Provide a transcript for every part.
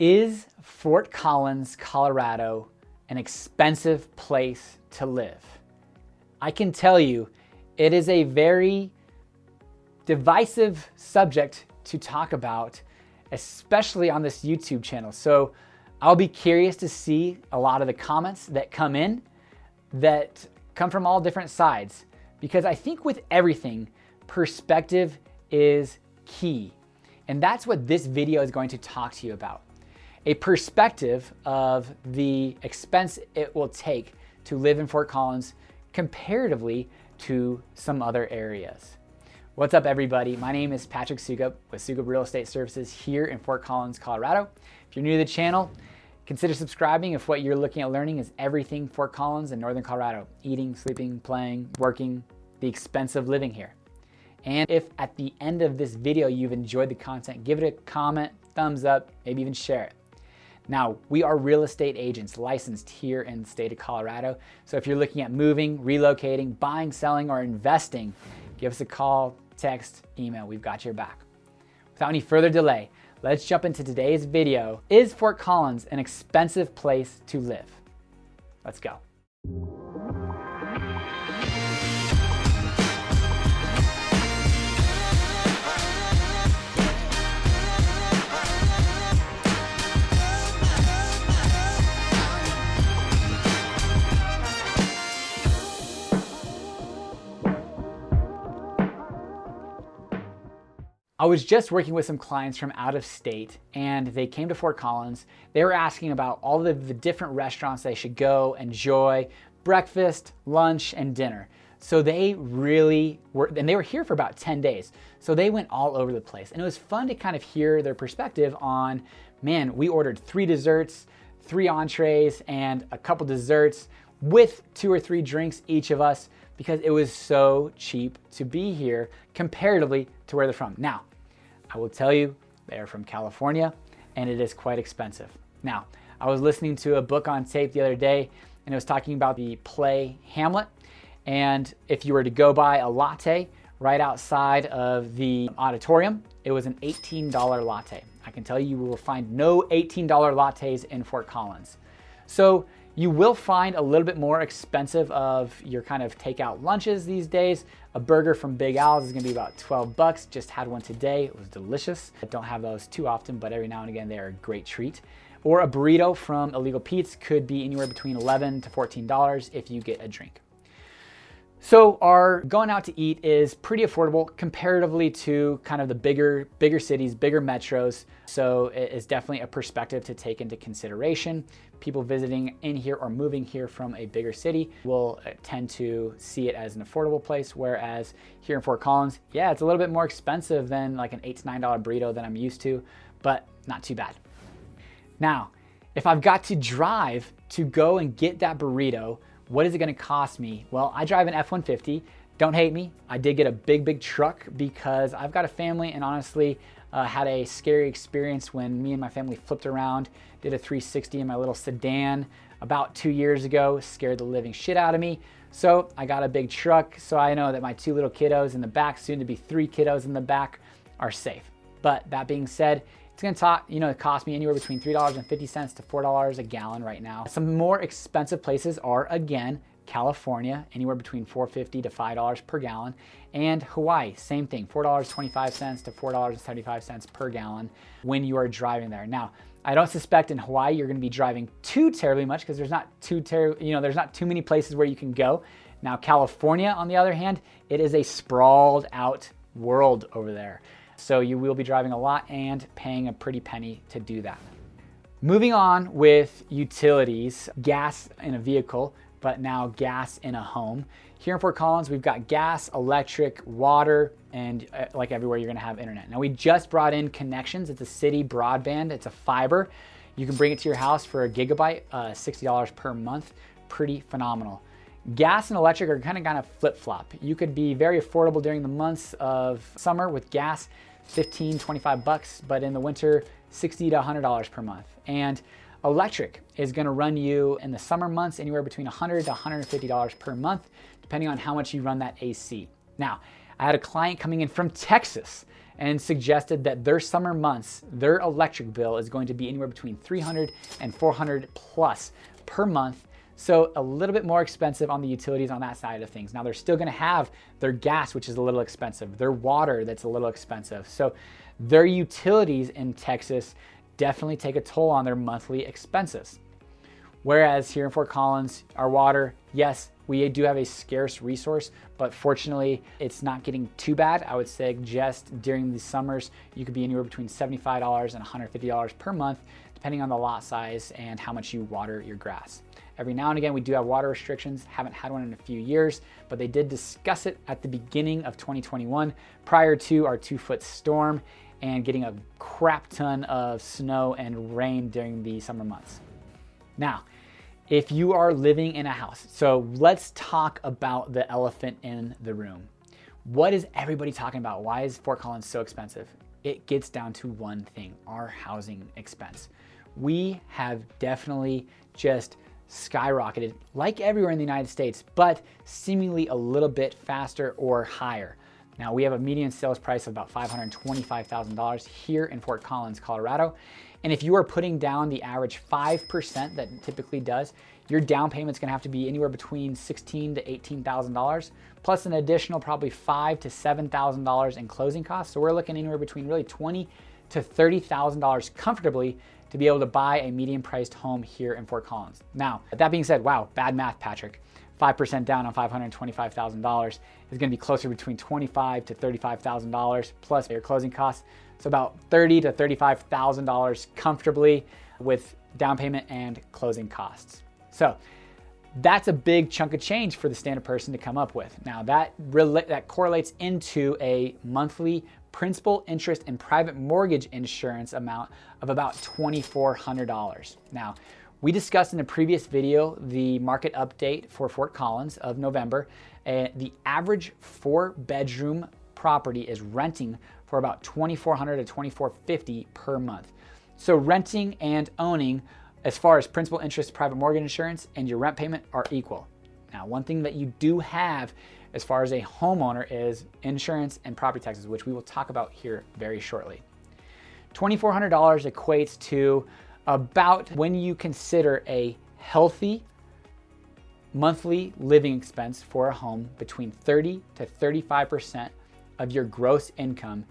Is Fort Collins, Colorado, an expensive place to live? I can tell you, it is a very divisive subject to talk about, especially on this YouTube channel. So I'll be curious to see a lot of the comments that come in that come from all different sides, because I think with everything, perspective is key. And that's what this video is going to talk to you about. A perspective of the expense it will take to live in Fort Collins comparatively to some other areas. What's up, everybody? My name is Patrick Soukup with Soukup Real Estate Services here in Fort Collins, Colorado. If you're new to the channel, consider subscribing if what you're looking at learning is everything Fort Collins and Northern Colorado: eating, sleeping, playing, working, the expense of living here. And if at the end of this video you've enjoyed the content, give it a comment, thumbs up, maybe even share it. Now, we are real estate agents licensed here in the state of Colorado. So if you're looking at moving, relocating, buying, selling, or investing, give us a call, text, email. We've got your back. Without any further delay, let's jump into today's video. Is Fort Collins an expensive place to live? Let's go. I was just working with some clients from out of state, and they came to Fort Collins. They were asking about all of the different restaurants they should go enjoy, breakfast, lunch, and dinner. So they really were, and they were here for about 10 days. So they went all over the place. And it was fun to kind of hear their perspective on, man, we ordered 3 desserts, 3 entrees, and a couple desserts with 2 or 3 drinks each of us, because it was so cheap to be here comparatively to where they're from. Now, I will tell you, they are from California, and it is quite expensive. Now, I was listening to a book on tape the other day, and it was talking about the play Hamlet. And if you were to go buy a latte right outside of the auditorium, it was an $18 latte. I can tell you will find no $18 lattes in Fort Collins. So you will find a little bit more expensive of your kind of takeout lunches these days. A burger from Big Al's is gonna be about 12 bucks. Just had one today, it was delicious. I don't have those too often, but every now and again, they're a great treat. Or a burrito from Illegal Pete's could be anywhere between $11 to $14 if you get a drink. So our going out to eat is pretty affordable comparatively to kind of the bigger cities, bigger metros. So it is definitely a perspective to take into consideration. People visiting in here or moving here from a bigger city will tend to see it as an affordable place. Whereas here in Fort Collins, yeah, it's a little bit more expensive than like an $8 to $9 burrito that I'm used to, but not too bad. Now, if I've got to drive to go and get that burrito, what is it gonna cost me? Well, I drive an F-150. Don't hate me. I did get a big truck because I've got a family, and honestly, had a scary experience when me and my family flipped around, did a 360 in my little sedan about 2 years ago, scared the living shit out of me. So I got a big truck, so I know that my 2 little kiddos in the back, soon to be 3 kiddos in the back, are safe. But that being said, it's gonna cost me anywhere between $3.50 to $4 a gallon right now. Some more expensive places are, again, California, anywhere between $4.50 to $5 per gallon. And Hawaii, same thing, $4.25 to $4.75 per gallon when you are driving there. Now, I don't suspect in Hawaii you're gonna be driving too terribly much, because there's not too many places where you can go. Now, California, on the other hand, it is a sprawled out world over there. So you will be driving a lot and paying a pretty penny to do that. Moving on with utilities, gas in a vehicle, but now gas in a home. Here in Fort Collins, we've got gas, electric, water, and like everywhere, you're gonna have internet. Now, we just brought in connections. It's a city broadband, it's a fiber. You can bring it to your house for a gigabyte, $60 per month, pretty phenomenal. Gas and electric are kind of flip-flop. You could be very affordable during the months of summer with gas, 15, 25 bucks, but in the winter, $60 to $100 per month. And electric is gonna run you in the summer months anywhere between $100 to $150 per month, depending on how much you run that AC. Now, I had a client coming in from Texas, and suggested that their summer months, their electric bill is going to be anywhere between $300 and $400 plus per month. So a little bit more expensive on the utilities on that side of things. Now they're still gonna have their gas, which is a little expensive, their water that's a little expensive. So their utilities in Texas definitely take a toll on their monthly expenses. Whereas here in Fort Collins, our water, yes, we do have a scarce resource, but fortunately it's not getting too bad. I would suggest during the summers, you could be anywhere between $75 and $150 per month, depending on the lot size and how much you water your grass. Every now and again, we do have water restrictions. Haven't had one in a few years, but they did discuss it at the beginning of 2021 prior to our 2-foot storm and getting a crap ton of snow and rain during the summer months. Now, if you are living in a house, so let's talk about the elephant in the room. What is everybody talking about? Why is Fort Collins so expensive? It gets down to one thing, our housing expense. We have definitely just skyrocketed like everywhere in the United States, but seemingly a little bit faster or higher. Now we have a median sales price of about $525,000 here in Fort Collins, Colorado. And if you are putting down the average 5% that it typically does, your down payment's gonna have to be anywhere between $16,000 to $18,000, plus an additional probably $5,000 to $7,000 in closing costs. So we're looking anywhere between really $20,000 to $30,000 comfortably to be able to buy a median priced home here in Fort Collins. Now, that being said, wow, bad math, Patrick. 5% down on $525,000 is gonna be closer between $25,000 to $35,000 plus your closing costs. So about $30,000 to $35,000 comfortably with down payment and closing costs. So that's a big chunk of change for the standard person to come up with. Now that correlates into a monthly principal, interest, and private mortgage insurance amount of about $2,400. Now, we discussed in a previous video the market update for Fort Collins of November. The average 4-bedroom property is renting for about $2,400 to $2,450 per month. So renting and owning, as far as principal, interest, private mortgage insurance, and your rent payment are equal. Now, one thing that you do have as far as a homeowner is insurance and property taxes, which we will talk about here very shortly. $2,400 equates to about, when you consider a healthy monthly living expense for a home, between 30 to 35% of your gross income,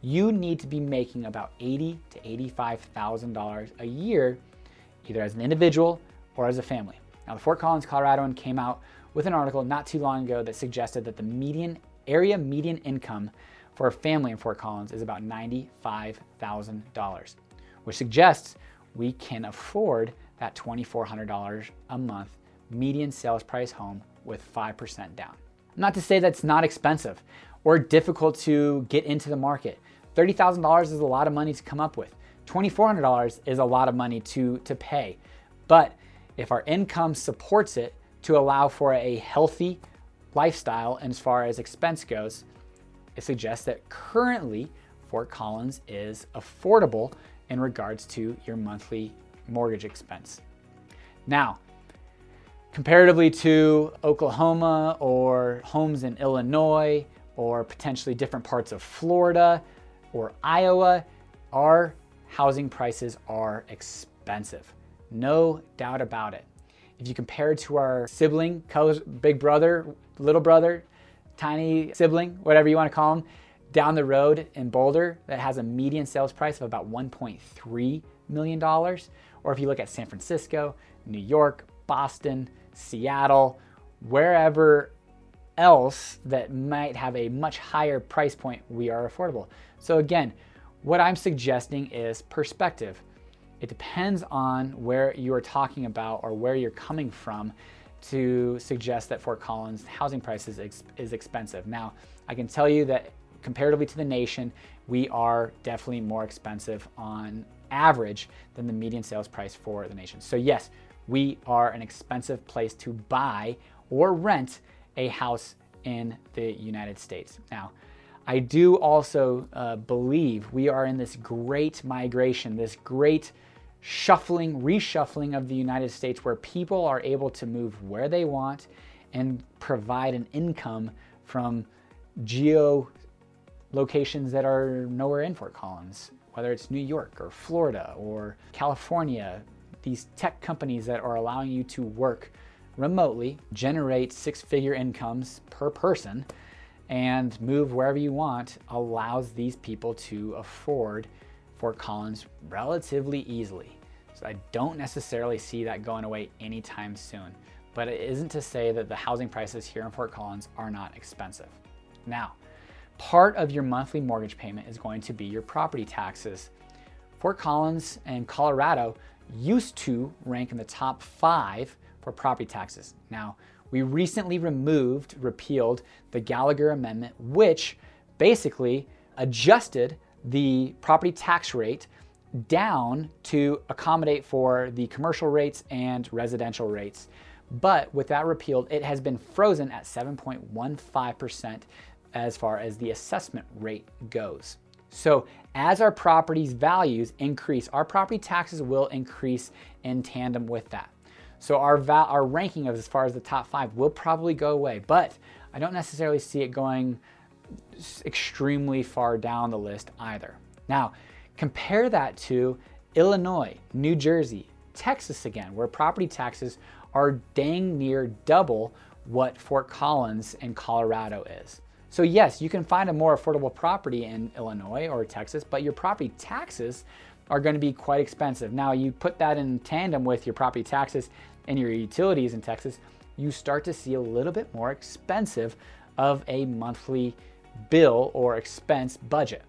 you need to be making about $80,000 to $85,000 a year, either as an individual or as a family. Now, the Fort Collins Coloradoan came out with an article not too long ago that suggested that the median income for a family in Fort Collins is about $95,000, which suggests we can afford that $2,400 a month median sales price home with 5% down. Not to say that's not expensive or difficult to get into the market. $30,000 is a lot of money to come up with. $2,400 is a lot of money to pay. But if our income supports it to allow for a healthy lifestyle as far as expense goes, it suggests that currently Fort Collins is affordable in regards to your monthly mortgage expense. Now, comparatively to Oklahoma or homes in Illinois or potentially different parts of Florida or Iowa, our housing prices are expensive. No doubt about it. If you compare it to our sibling, big brother, little brother, tiny sibling, whatever you want to call them, down the road in Boulder that has a median sales price of about $1.3 million. Or if you look at San Francisco, New York, Boston, Seattle, wherever else that might have a much higher price point, we are affordable. So again, what I'm suggesting is perspective. It depends on where you are talking about or where you're coming from to suggest that Fort Collins housing prices is expensive. Now, I can tell you that comparatively to the nation, we are definitely more expensive on average than the median sales price for the nation. So yes, we are an expensive place to buy or rent a house in the United States. Now, I do also believe we are in this great migration, this great reshuffling of the United States where people are able to move where they want and provide an income from locations that are nowhere in Fort Collins, whether it's New York or Florida or California. These tech companies that are allowing you to work remotely, generate six-figure incomes per person, and move wherever you want, allows these people to afford Fort Collins relatively easily. So I don't necessarily see that going away anytime soon, but it isn't to say that the housing prices here in Fort Collins are not expensive. Now, part of your monthly mortgage payment is going to be your property taxes. Fort Collins and Colorado used to rank in the top 5 for property taxes. Now, we recently repealed the Gallagher Amendment, which basically adjusted the property tax rate down to accommodate for the commercial rates and residential rates. But with that repealed, it has been frozen at 7.15% as far as the assessment rate goes. So as our property's values increase, our property taxes will increase in tandem with that. So our ranking of as far as the top 5 will probably go away, but I don't necessarily see it going extremely far down the list either. Now, compare that to Illinois, New Jersey, Texas again, where property taxes are dang near double what Fort Collins and Colorado is. So yes, you can find a more affordable property in Illinois or Texas, but your property taxes are going to be quite expensive. Now, you put that in tandem with your property taxes and your utilities in Texas, you start to see a little bit more expensive of a monthly bill or expense budget.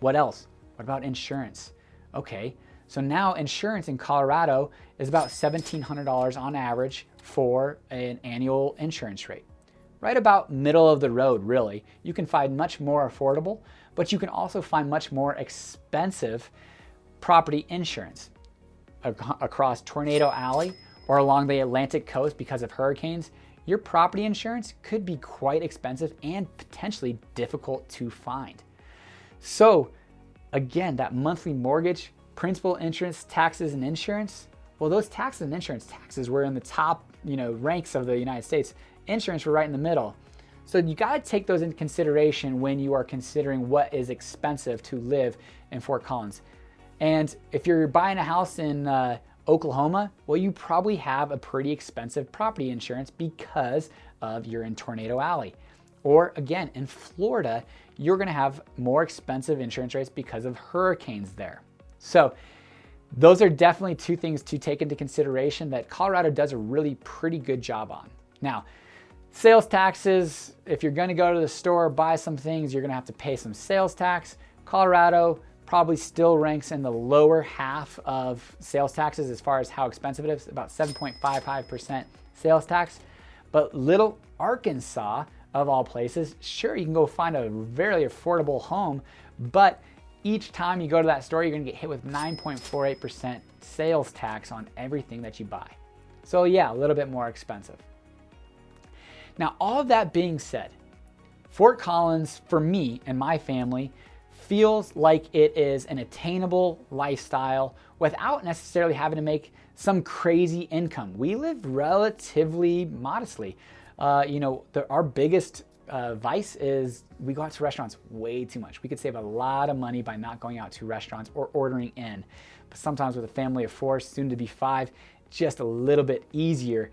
What else? What about insurance? Okay, so now insurance in Colorado is about $1,700 on average for an annual insurance rate. Right about middle of the road, really. You can find much more affordable, but you can also find much more expensive property insurance across Tornado Alley or along the Atlantic coast because of hurricanes. Your property insurance could be quite expensive and potentially difficult to find. So again, that monthly mortgage, principal, interest, taxes, and insurance, well, those taxes and insurance taxes were in the top, ranks of the United States. Insurance were right in the middle. So you got to take those into consideration when you are considering what is expensive to live in Fort Collins. And if you're buying a house in Oklahoma, well, you probably have a pretty expensive property insurance because you're in Tornado Alley. Or again, in Florida, you're going to have more expensive insurance rates because of hurricanes there. So those are definitely two things to take into consideration that Colorado does a really pretty good job on. Now, sales taxes, if you're going to go to the store, buy some things, you're going to have to pay some sales tax. Colorado probably still ranks in the lower half of sales taxes as far as how expensive it is, about 7.55% sales tax. But little Arkansas, of all places, sure, you can go find a very affordable home, but each time you go to that store, you're gonna get hit with 9.48% sales tax on everything that you buy. So yeah, a little bit more expensive. Now, all of that being said, Fort Collins, for me and my family, feels like it is an attainable lifestyle without necessarily having to make some crazy income. We live relatively modestly. Our biggest vice is we go out to restaurants way too much. We could save a lot of money by not going out to restaurants or ordering in. But sometimes with a family of 4, soon to be 5, just a little bit easier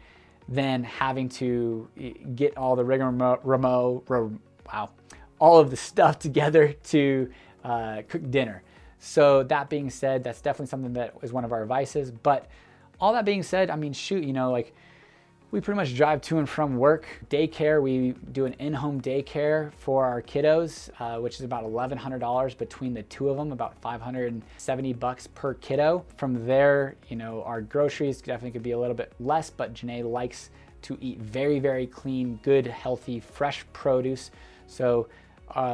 than having to get all the all of the stuff together to cook dinner. So that being said, that's definitely something that is one of our vices. But all that being said, I mean, shoot, we pretty much drive to and from work. Daycare, we do an in-home daycare for our kiddos, which is about $1,100 between the two of them, about $570 per kiddo. From there, our groceries definitely could be a little bit less, but Janae likes to eat very, very clean, good, healthy, fresh produce. So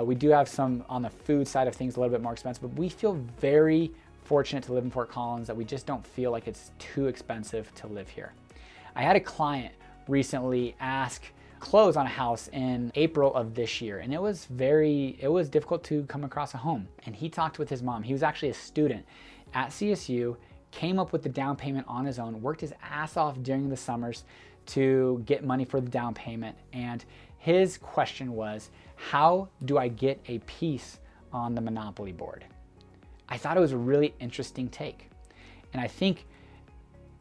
we do have some on the food side of things a little bit more expensive, but we feel very fortunate to live in Fort Collins that we just don't feel like it's too expensive to live here. I had a client recently close on a house in April of this year, and it was difficult to come across a home. And he talked with his mom. He was actually a student at CSU, came up with the down payment on his own, worked his ass off during the summers to get money for the down payment. And His question was, how do I get a piece on the Monopoly board? I thought it was a really interesting take. And I think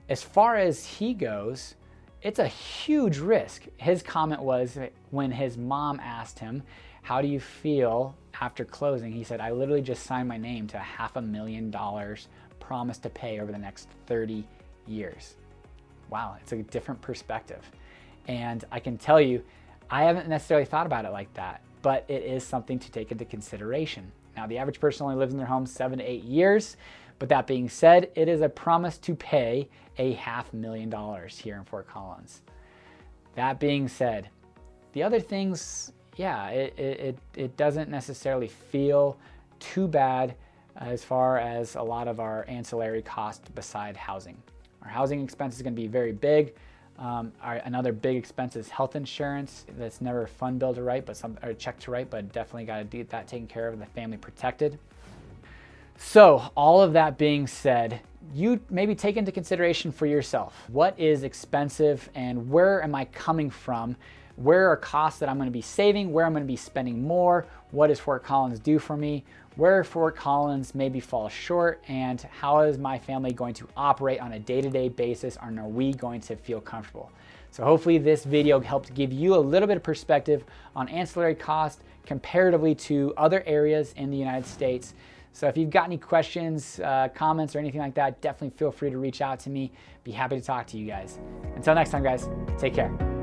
as far as he goes, it's a huge risk. His comment was when his mom asked him, how do you feel after closing? He said, I literally just signed my name to $500,000 promised to pay over the next 30 years. Wow, it's a different perspective. And I can tell you, I haven't necessarily thought about it like that, but it is something to take into consideration. Now, the average person only lives in their home 7 to 8 years, but that being said, it is a promise to pay $500,000 here in Fort Collins. That being said, the other things, yeah, it doesn't necessarily feel too bad as far as a lot of our ancillary costs beside housing. Our housing expense is going to be very big. Another big expense is health insurance. That's never a fun bill to write, or check to write, but definitely got to get that taken care of and the family protected. So all of that being said, you maybe take into consideration for yourself, what is expensive and where am I coming from? Where are costs that I'm going to be saving? Where I'm going to be spending more? What does Fort Collins do for me? Where Fort Collins maybe falls short, and how is my family going to operate on a day-to-day basis, and are we going to feel comfortable? So hopefully this video helped give you a little bit of perspective on ancillary costs comparatively to other areas in the United States. So if you've got any questions, comments, or anything like that, definitely feel free to reach out to me. Be happy to talk to you guys. Until next time, guys, take care.